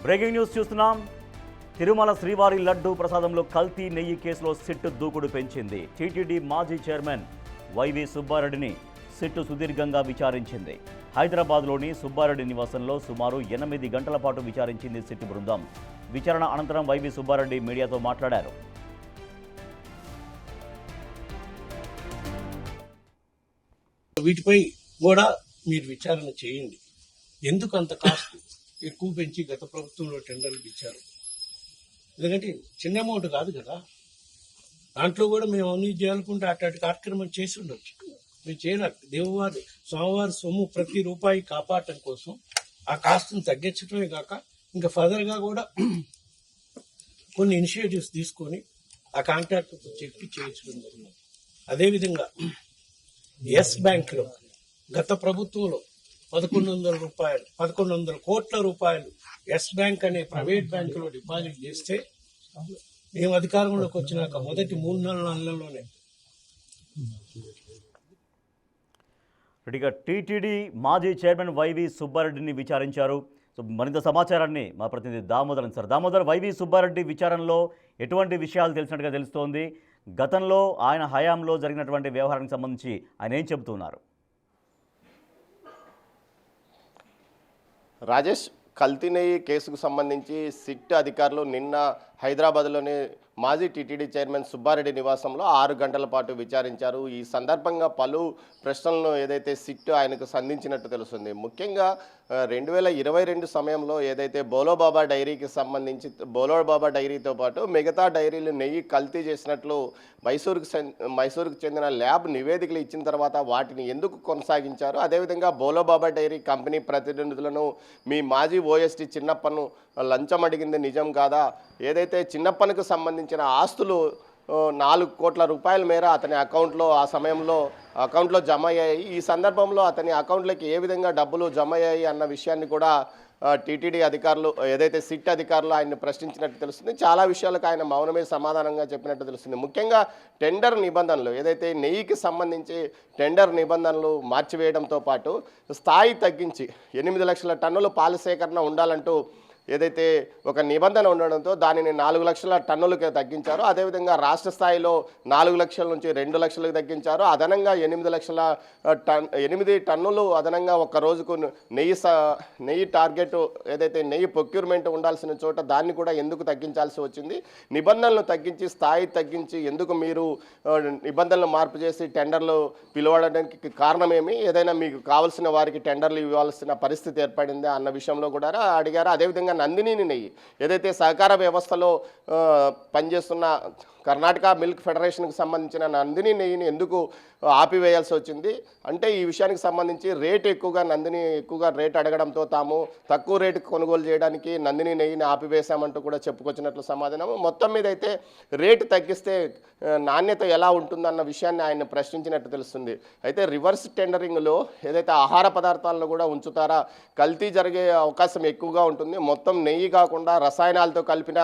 Breaking news చూస్తున్నాం. తిరుమల శ్రీవారి లడ్డు ప్రసాదంలో కల్తీ నెయ్యి కేసులో సిట్ దూకుడు పెంచింది. టీటీడీ మాజీ చైర్మన్ వైవి సుబ్బారెడ్డిని సిట్ సుదీర్ఘంగా విచారించింది. హైదరాబాద్లోని సుబ్బారెడ్డి నివాసంలో సుమారు 8 గంటల పాటు విచారించింది సిట్ బృందం. విచారణ అనంతరం వైవి సుబ్బారెడ్డి మీడియాతో మాట్లాడారు. వీటిపై కూడా మీరు విచారణ చేయండి. ఎందుకు అంత కాస్ట్ ఎక్కువ పెంచి గత ప్రభుత్వంలో టెండర్లు ఇచ్చారు? ఎందుకంటే చిన్న అమౌంట్ కాదు కదా. దాంట్లో కూడా మేము అవినీతి చేయాలనుకుంటే అట్లాంటి కార్యక్రమం చేసి ఉండొచ్చు. మేము చేయలేదు. దేవువారి స్వామివారి సొమ్ము ప్రతి రూపాయి కాపాడటం కోసం ఆ కాస్ట్ని తగ్గించడమే కాక ఇంకా ఫర్దర్గా కూడా కొన్ని ఇనిషియేటివ్స్ తీసుకొని ఆ కాంట్రాక్టర్తో చెప్పి చేయించడం జరిగింది. అదేవిధంగా ఎస్ బ్యాంక్లో గత ప్రభుత్వంలో 1100 కోట్ల రూపాయలు ఎస్ బ్యాంక్ అనే ప్రైవేట్ బ్యాంకులో డిపాజిట్ చేస్తే మేము అధికారంలోకి వచ్చినాక మొదటి 3-4 నెలల్లోనే టీటీడీ మాజీ చైర్మన్ వైవి సుబ్బారెడ్డిని విచారించారు. సో మరింత సమాచారాన్ని మా ప్రతినిధి దామోదర్ సార్. దామోదర్, వైవి సుబ్బారెడ్డి విచారణలో ఎటువంటి విషయాలు తెలిసినట్టుగా తెలుస్తోంది? గతంలో ఆయన హయాంలో జరిగినటువంటి వ్యవహారానికి సంబంధించి ఆయన ఏం చెబుతున్నారు? రాజేష్, కల్తీ నెయ్యి కేసుకు సంబంధించి సిట్ అధికారులు నిన్న హైదరాబాద్లోని మాజీ టీటీడీ చైర్మన్ సుబ్బారెడ్డి నివాసంలో 6 గంటల పాటు విచారించారు. ఈ సందర్భంగా పలు ప్రశ్నలను ఏదైతే సిట్ ఆయనకు సంధించినట్టు తెలుస్తుంది. ముఖ్యంగా 2022 సమయంలో ఏదైతే బోలోబాబా డైరీకి సంబంధించి బోలోబాబా డైరీతో పాటు మిగతా డైరీలు నెయ్యి కల్తీ చేసినట్లు మైసూరుకు చెందిన ల్యాబ్ నివేదికలు ఇచ్చిన తర్వాత వాటిని ఎందుకు కొనసాగించారు? అదేవిధంగా బోలోబాబా డైరీ కంపెనీ ప్రతినిధులను మీ మాజీ ఓఎస్టీ చిన్నప్పను లంచం అడిగింది నిజం కాదా? ఏదైతే చిన్నప్పనికి సంబంధించిన ఆస్తులు 4 కోట్ల రూపాయల మేర అతని అకౌంట్లో ఆ సమయంలో అకౌంట్లో జమ అయ్యాయి. ఈ సందర్భంలో అతని అకౌంట్లోకి ఏ విధంగా డబ్బులు జమ అయ్యాయి అన్న విషయాన్ని కూడా టీటీడీ అధికారులు ఏదైతే సిట్ అధికారులు ఆయన్ని ప్రశ్నించినట్టు తెలుస్తుంది. చాలా విషయాలకు ఆయన మౌనమే సమాధానంగా చెప్పినట్టు తెలుస్తుంది. ముఖ్యంగా టెండర్ నిబంధనలు ఏదైతే నెయ్యికి సంబంధించి టెండర్ నిబంధనలు మార్చివేయడంతో పాటు స్థాయి తగ్గించి 8 లక్షల టన్నులు పాల సేకరణ ఉండాలంటూ ఏదైతే ఒక నిబంధన ఉండడంతో దానిని 4 లక్షల టన్నులకు తగ్గించారు. అదేవిధంగా రాష్ట్ర స్థాయిలో 4 లక్షల నుంచి 2 లక్షలకు తగ్గించారు. అదనంగా 8 టన్నులు అదనంగా ఒక రోజుకు నెయ్యి టార్గెట్ ఏదైతే నెయ్యి ప్రొక్యూర్మెంట్ ఉండాల్సిన చోట దాన్ని కూడా ఎందుకు తగ్గించాల్సి వచ్చింది? నిబంధనలు తగ్గించి స్థాయి తగ్గించి ఎందుకు మీరు నిబంధనలు మార్పు చేసి టెండర్లు పిలవడానికి కారణమేమి? ఏదైనా మీకు కావాల్సిన వారికి టెండర్లు ఇవ్వాల్సిన పరిస్థితి ఏర్పడిందా అన్న విషయంలో కూడా అడిగారు. అదేవిధంగా నందిని నెయ్యి ఏదైతే సహకార వ్యవస్థలో పనిచేస్తున్న కర్ణాటక మిల్క్ ఫెడరేషన్కి సంబంధించిన నందిని నెయ్యిని ఎందుకు ఆపివేయాల్సి వచ్చింది అంటే ఈ విషయానికి సంబంధించి నందిని ఎక్కువగా రేట్ అడగడంతో తాము తక్కువ రేటుకు కొనుగోలు చేయడానికి నందిని నెయ్యిని ఆపివేశామంటూ కూడా చెప్పుకొచ్చినట్లు సమాధానం. మొత్తం మీద అయితే రేటు తగ్గిస్తే నాణ్యత ఎలా ఉంటుందన్న విషయాన్ని ఆయన ప్రశ్నించినట్టు తెలుస్తుంది. అయితే రివర్స్ టెండరింగ్లో ఏదైతే ఆహార పదార్థాలను కూడా ఉంచుతారా, కల్తీ జరిగే అవకాశం ఎక్కువగా ఉంటుంది. మొత్తం నెయ్యి కాకుండా రసాయనాలతో కలిపిన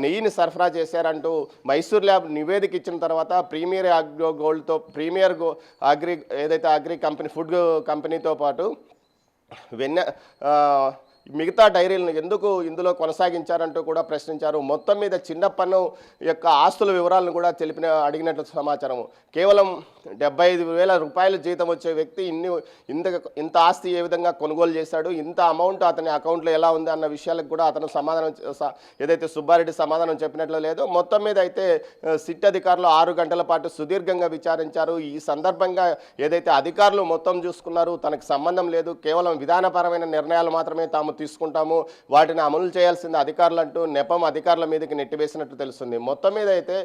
నెయ్యిని సరఫరా చేశారంటూ మైసూర్ ల్యాబ్ నివేదిక ఇచ్చిన తర్వాత ప్రీమియర్ అగ్రి కంపెనీ ఫుడ్ కంపెనీతో పాటు మిగతా డైరీలను ఎందుకు ఇందులో కొనసాగించారంటూ కూడా ప్రశ్నించారు. మొత్తం మీద చిన్నప్పను యొక్క ఆస్తుల వివరాలను కూడా అడిగినట్లు సమాచారం. కేవలం 75,000 రూపాయల జీతం వచ్చే వ్యక్తి ఇంత ఆస్తి ఏ విధంగా కొనుగోలు చేశాడు, ఇంత అమౌంట్ అతని అకౌంట్లో ఎలా ఉంది అన్న విషయాలకు కూడా అతను ఏదైతే సుబ్బారెడ్డి సమాధానం చెప్పినట్లు లేదు. మొత్తం మీద అయితే సిట్ అధికారులు 6 గంటల పాటు సుదీర్ఘంగా విచారించారు. ఈ సందర్భంగా ఏదైతే అధికారులు మొత్తం చూసుకున్నారు, తనకు సంబంధం లేదు, కేవలం విధానపరమైన నిర్ణయాలు మాత్రమే తాము తీసుకుంటాము, వాటిని అమలు చేయాల్సింది అధికారులు అంటూ నెపం అధికారుల మీదకి నెట్టివేసినట్టు తెలుస్తుంది. మొత్తం మీద అయితే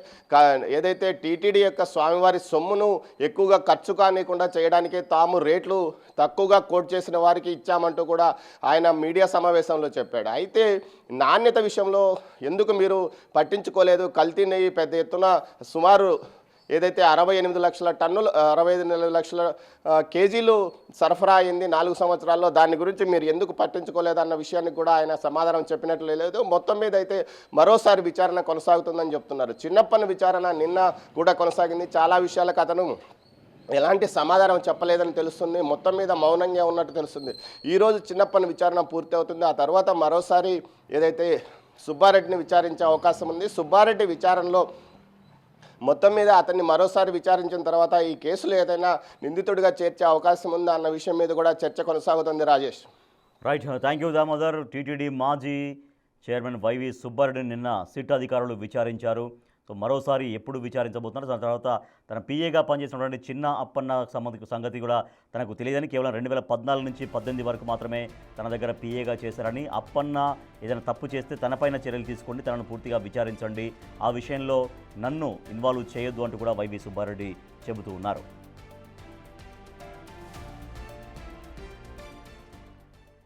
ఏదైతే టీటీడీ యొక్క స్వామివారి సొమ్మును ఎక్కువగా ఖర్చు కానికుండా చేయడానికే తాము రేట్లు తక్కువగా కోట్ చేసిన వారికి ఇచ్చామంటూ కూడా ఆయన మీడియా సమావేశంలో చెప్పాడు. అయితే నాణ్యత విషయంలో ఎందుకు మీరు పట్టించుకోలేదు? కల్తీ నెయ్యి పెద్ద ఎత్తున సుమారు ఏదైతే 68 లక్షల టన్నులు 65 లక్షల కేజీలు సరఫరా అయింది 4 సంవత్సరాల్లో, దాని గురించి మీరు ఎందుకు పట్టించుకోలేదన్న విషయానికి కూడా ఆయన సమాధానం చెప్పినట్లు లేదు. మొత్తం మీద అయితే మరోసారి విచారణ కొనసాగుతుందని చెప్తున్నారు. చిన్నప్పని విచారణ నిన్న కూడా కొనసాగింది. చాలా విషయాలకు అతను ఎలాంటి సమాధానం చెప్పలేదని తెలుస్తుంది. మొత్తం మీద మౌనంగా ఉన్నట్టు తెలుస్తుంది. ఈరోజు చిన్నప్పని విచారణ పూర్తి అవుతుంది. ఆ తర్వాత మరోసారి ఏదైతే సుబ్బారెడ్డిని విచారించే అవకాశం ఉంది. సుబ్బారెడ్డి విచారణలో మొత్తం మీద అతన్ని మరోసారి విచారించిన తర్వాత ఈ కేసులో ఏదైనా నిందితుడిగా చేర్చే అవకాశం ఉందా అన్న విషయం మీద కూడా చర్చ కొనసాగుతుంది. Rajesh. Right, thank you Damodar. TTD మాజీ చైర్మన్ వైవి సుబ్బారెడ్డిని నిన్న సిట్ అధికారులు విచారించారు. సో మరోసారి ఎప్పుడు విచారించబోతున్నారు, దాని తర్వాత తన పిఏగా పనిచేసినటువంటి చిన్న అప్పన్న సంగతి కూడా తనకు తెలియదని, కేవలం 2014 నుంచి 18 వరకు మాత్రమే తన దగ్గర పిఏగా చేశారని, అప్పన్న ఏదైనా తప్పు చేస్తే తనపైన చర్యలు తీసుకోండి, తనను పూర్తిగా విచారించండి, ఆ విషయంలో నన్ను ఇన్వాల్వ్ చేయొద్దు అంటూ కూడా వైవి సుబ్బారెడ్డి చెబుతూ ఉన్నారు.